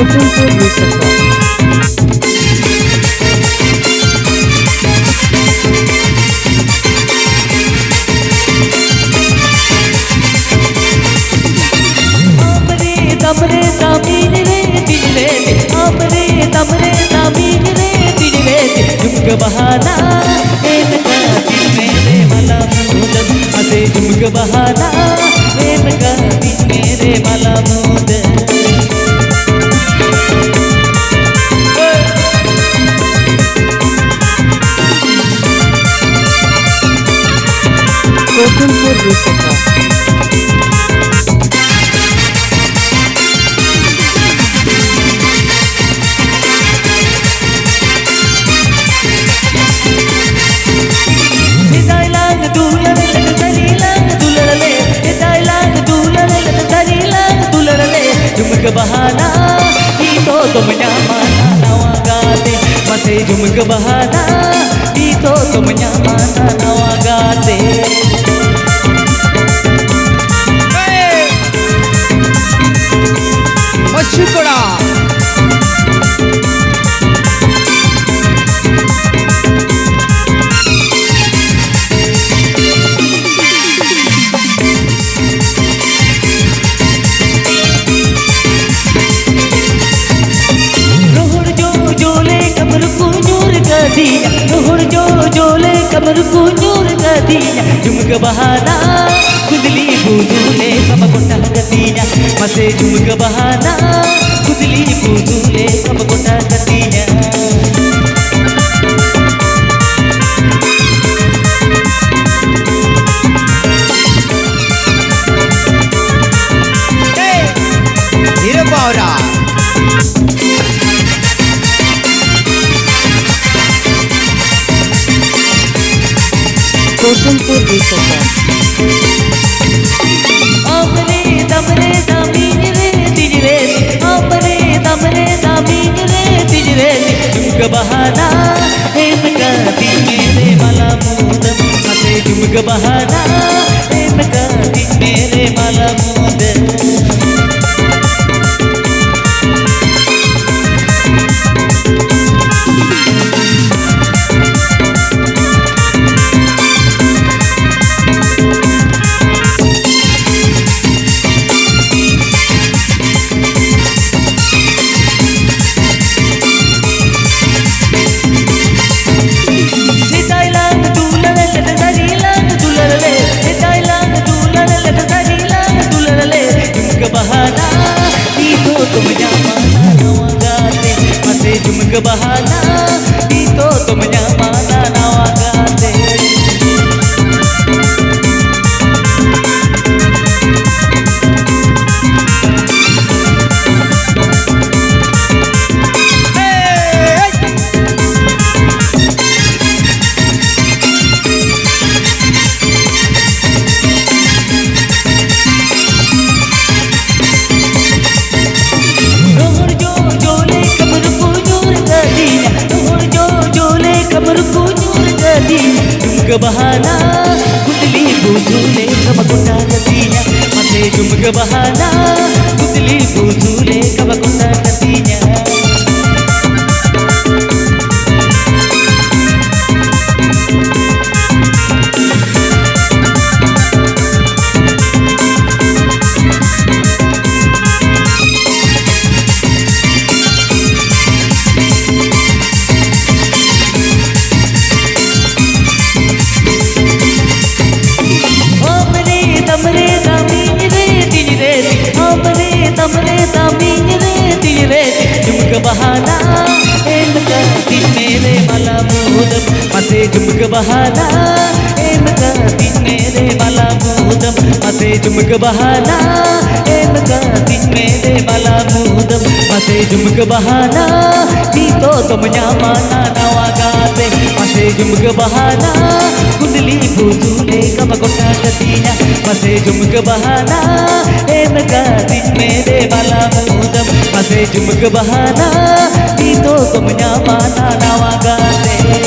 Kotunpur Wisaka. तमरे तामीन रे तिजरे हमरे तमरे तामीन रे तिजरे झुमक बहाना एन का दिल मेरे मला मूद असे झुमक बहाना एन का दिल मेरे मला मूद Kotunpur Wisaka. झुमक बहाना ही तो तुम न्यामाना नवा गाते मसे झुमक बहाना ही तो तुम न्यामाना नवा गाते शुक्रा रोहड़ जो जोले कमर को नूर का दिया झुमक बहाना खुदली बूझूले कब कोटा गतिया मसे झुमक बहाना खुदली बूझूले कब कोटा गतिया धीरे बावरा Kotunpur Wisaka. हमरे तमरे तामीन रे तिजरे हमरे तमरे तामीन रे तिजरे झुमक बहाना एन का दिल मेरे मला मूद मसे झुमक बहाना एन का दिल मेरे मला मूद बहाना ही तो तुम न्यामाना नवा गाते मसे झुमक बहाना ही तो तुम न्यामाना नवा गाते झुमक बहाना खुदली बूझूले कब कोटा गतिया मसे झुमक बहाना खुदली बूझूले कब कोटा गतिया तमरे तामीन रे तिजरे झुमक बहाना एन का दिल मेरे मला मूद मसे झुमक बहाना एन का दिल मेरे मला मूद मसे झुमक बहाना एन का दिल मेरे मला मूद मसे झुमक बहाना ही तो तुम न्यामाना नवा गाते मसे झुमक बहाना खुदली बूझूले कब कोटा गतिया मसे झुमक बहाना एन का दिल मेरे मला मूदम मसे झुमक बहाना ही तो तुम न्यामाना नवा गाते